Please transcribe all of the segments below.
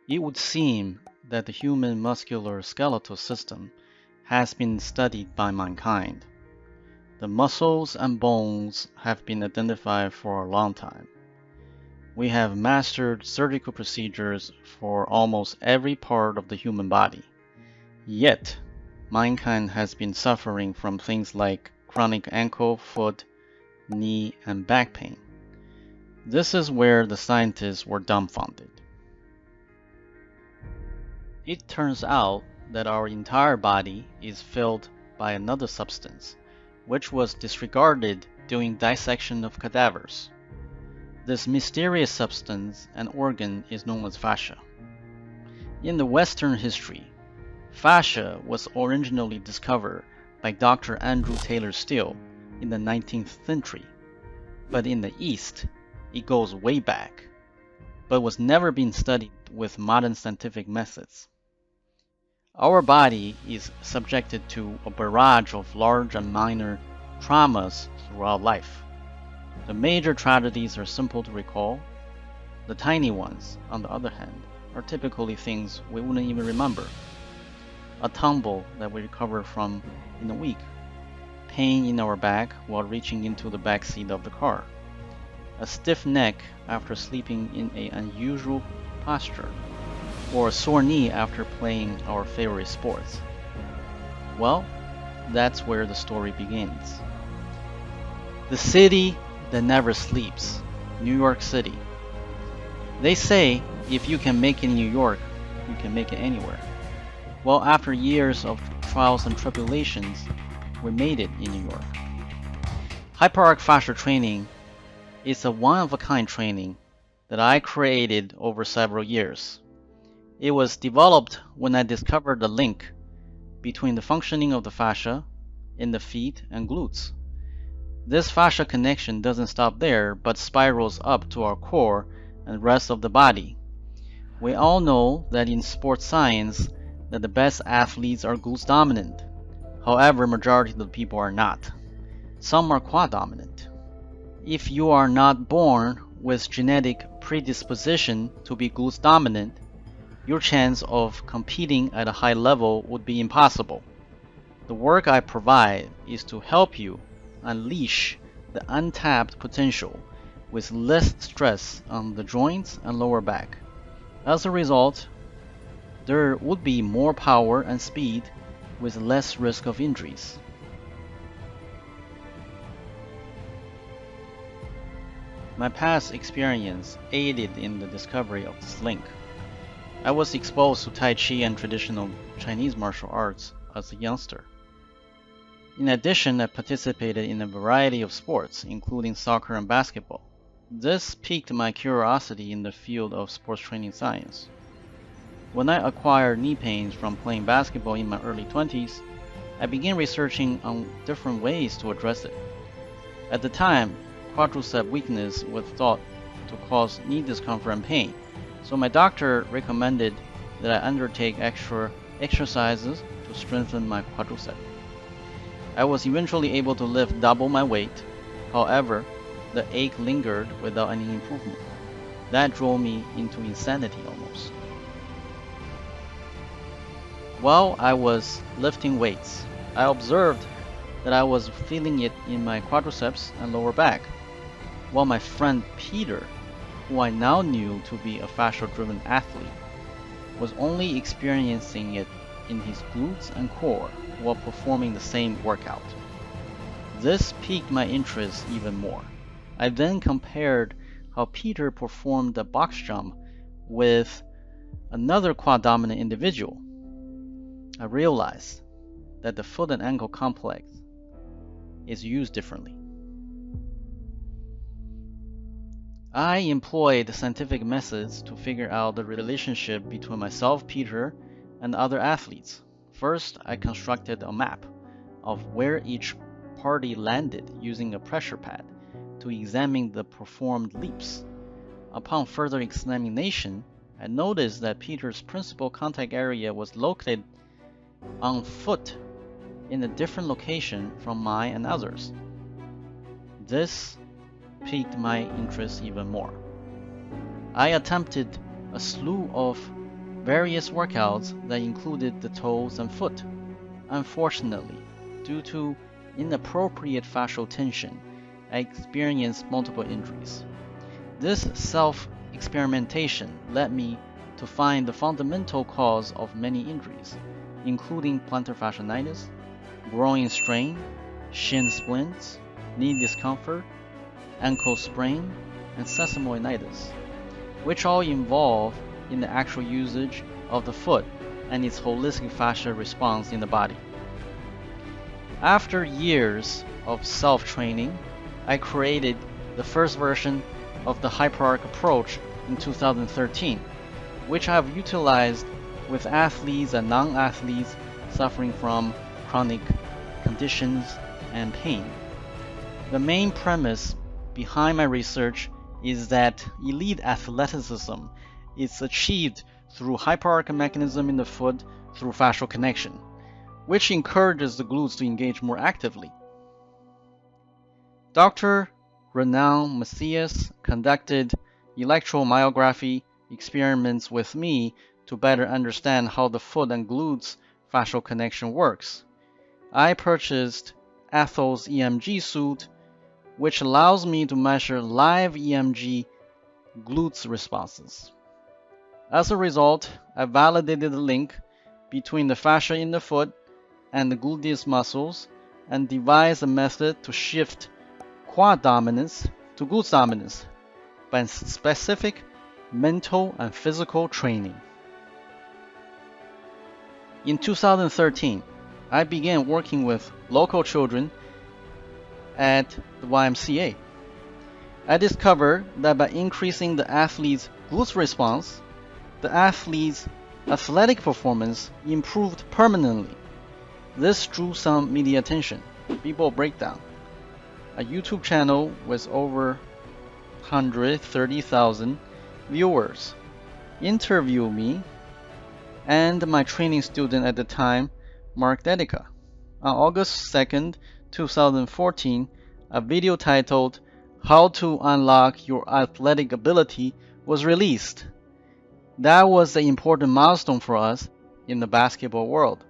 It would seem that the human muscular-skeletal system has been studied by mankind. The muscles and bones have been identified for a long time. We have mastered surgical procedures for almost every part of the human body. Yet, mankind has been suffering from things like chronic ankle, foot, knee, and back pain. This is where the scientists were dumbfounded. It turns out that our entire body is filled by another substance, which was disregarded during dissection of cadavers. This mysterious substance and organ is known as fascia. In the Western history, fascia was originally discovered by Dr. Andrew Taylor Still in the 19th century, but in the East, it goes way back, but was never been studied with modern scientific methods. Our body is subjected to a barrage of large and minor traumas throughout life. The major tragedies are simple to recall. The tiny ones, on the other hand, are typically things we wouldn't even remember. A tumble that we recovered from in a week, pain in our back while reaching into the back seat of the car, a stiff neck after sleeping in an unusual posture, or a sore knee after playing our favorite sports. Well, that's where the story begins. The city that never sleeps, New York City. They say if you can make it in New York, you can make it anywhere. Well, after years of trials and tribulations, we made it in New York. Hyperarch fascia training is a one-of-a-kind training that I created over several years. It was developed when I discovered the link between the functioning of the fascia in the feet and glutes. This fascia connection doesn't stop there, but spirals up to our core and rest of the body. We all know that in sports science that the best athletes are glutes dominant. However, majority of the people are not. Some are quad dominant. If you are not born with genetic predisposition to be glutes dominant, your chance of competing at a high level would be impossible. The work I provide is to help you unleash the untapped potential with less stress on the joints and lower back. As a result, there would be more power and speed with less risk of injuries. My past experience aided in the discovery of this link. I was exposed to Tai Chi and traditional Chinese martial arts as a youngster. In addition, I participated in a variety of sports, including soccer and basketball. This piqued my curiosity in the field of sports training science. When I acquired knee pains from playing basketball in my early 20s, I began researching on different ways to address it. At the time, quadricep weakness was thought to cause knee discomfort and pain, so my doctor recommended that I undertake extra exercises to strengthen my quadricep. I was eventually able to lift double my weight. However, the ache lingered without any improvement. That drove me into insanity almost. While I was lifting weights, I observed that I was feeling it in my quadriceps and lower back, while my friend Peter, who I now knew to be a fascia-driven athlete, was only experiencing it in his glutes and core while performing the same workout. This piqued my interest even more. I then compared how Peter performed the box jump with another quad-dominant individual. I realized that the foot and ankle complex is used differently. I employed scientific methods to figure out the relationship between myself, Peter, and other athletes. First, I constructed a map of where each party landed using a pressure pad to examine the performed leaps. Upon further examination, I noticed that Peter's principal contact area was located on foot in a different location from mine and others. This piqued my interest even more. I attempted a slew of various workouts that included the toes and foot. Unfortunately, due to inappropriate fascial tension, I experienced multiple injuries. This self-experimentation led me to find the fundamental cause of many injuries, including plantar fasciitis, groin strain, shin splints, knee discomfort, ankle sprain, and sesamoiditis, which all involve in the actual usage of the foot and its holistic fascia response in the body. After years of self-training, I created the first version of the hyperarch approach in 2013, which I have utilized with athletes and non-athletes suffering from chronic conditions and pain. The main premise behind my research is that elite athleticism is achieved through hyperarch mechanism in the foot through fascial connection, which encourages the glutes to engage more actively. Dr. Renan Macias conducted electromyography experiments with me to better understand how the foot and glutes fascial connection works. I purchased Athol's EMG suit, which allows me to measure live EMG glutes responses. As a result, I validated the link between the fascia in the foot and the gluteus muscles and devised a method to shift quad dominance to glutes dominance by specific mental and physical training. In 2013, I began working with local children at the YMCA. I discovered that by increasing the athlete's glutes response, the athlete's athletic performance improved permanently. This drew some media attention. People Breakdown, a YouTube channel with over 130,000 viewers, interviewed me and my training student at the time, Mark Dedica. On August 2nd, 2014, a video titled "How to Unlock Your Athletic Ability" was released. That was an important milestone for us in the basketball world.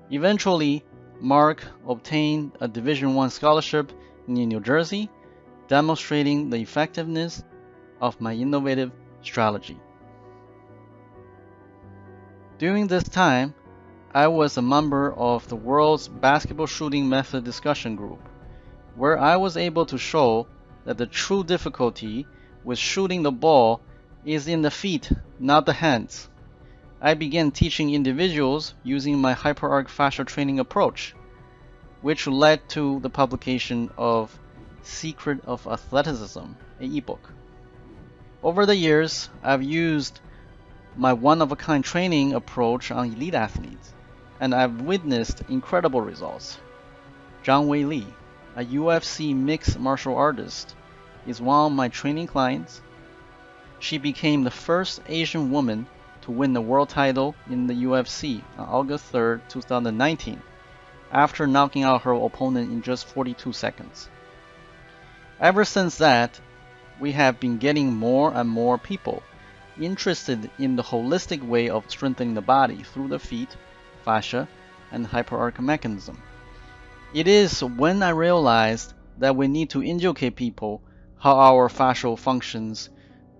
Eventually, Mark obtained a Division I scholarship in New Jersey, demonstrating the effectiveness of my innovative strategy. During this time, I was a member of the world's basketball shooting method discussion group, where I was able to show that the true difficulty with shooting the ball is in the feet, not the hands. I began teaching individuals using my hyperarch fascia training approach, which led to the publication of Secret of Athleticism, an ebook. Over the years, I've used my one-of-a-kind training approach on elite athletes, and I've witnessed incredible results. Zhang Wei Li, a UFC mixed martial artist, is one of my training clients. She became the first Asian woman to win the world title in the UFC on August 3rd, 2019, after knocking out her opponent in just 42 seconds. Ever since that, we have been getting more and more people interested in the holistic way of strengthening the body through the feet, fascia, and hyperarch mechanism. It is when I realized that we need to educate people how our fascial functions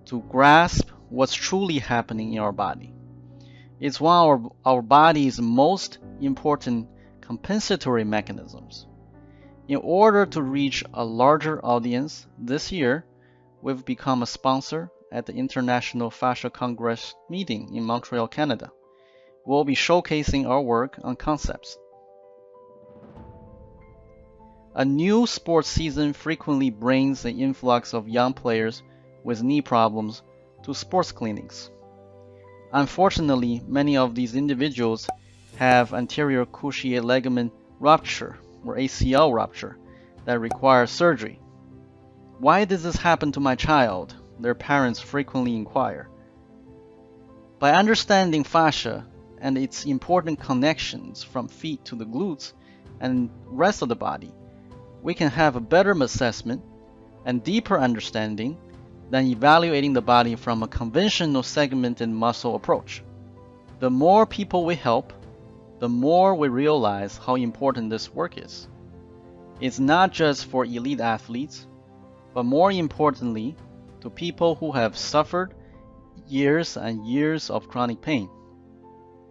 to grasp what's truly happening in our body. It's one of our body's most important compensatory mechanisms. In order to reach a larger audience, this year, we've become a sponsor at the International Fascia Congress meeting in Montreal, Canada. We'll be showcasing our work on concepts. A new sports season frequently brings the influx of young players with knee problems to sports clinics. Unfortunately, many of these individuals have anterior cruciate ligament rupture or ACL rupture that requires surgery. Why does this happen to my child? Their parents frequently inquire. By understanding fascia and its important connections from feet to the glutes and rest of the body, we can have a better assessment and deeper understanding than evaluating the body from a conventional segmented muscle approach. The more people we help, the more we realize how important this work is. It's not just for elite athletes, but more importantly, to people who have suffered years and years of chronic pain.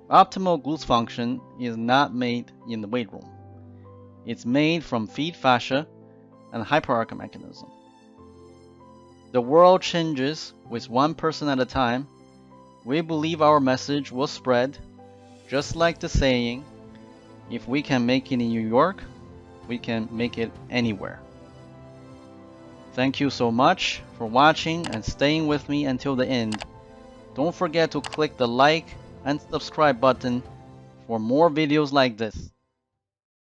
Optimal glute function is not made in the weight room. It's made from feed fascia and hyperarch mechanism. The world changes with one person at a time. We believe our message will spread, just like the saying, if we can make it in New York, we can make it anywhere. Thank you so much for watching and staying with me until the end. Don't forget to click the like and subscribe button for more videos like this.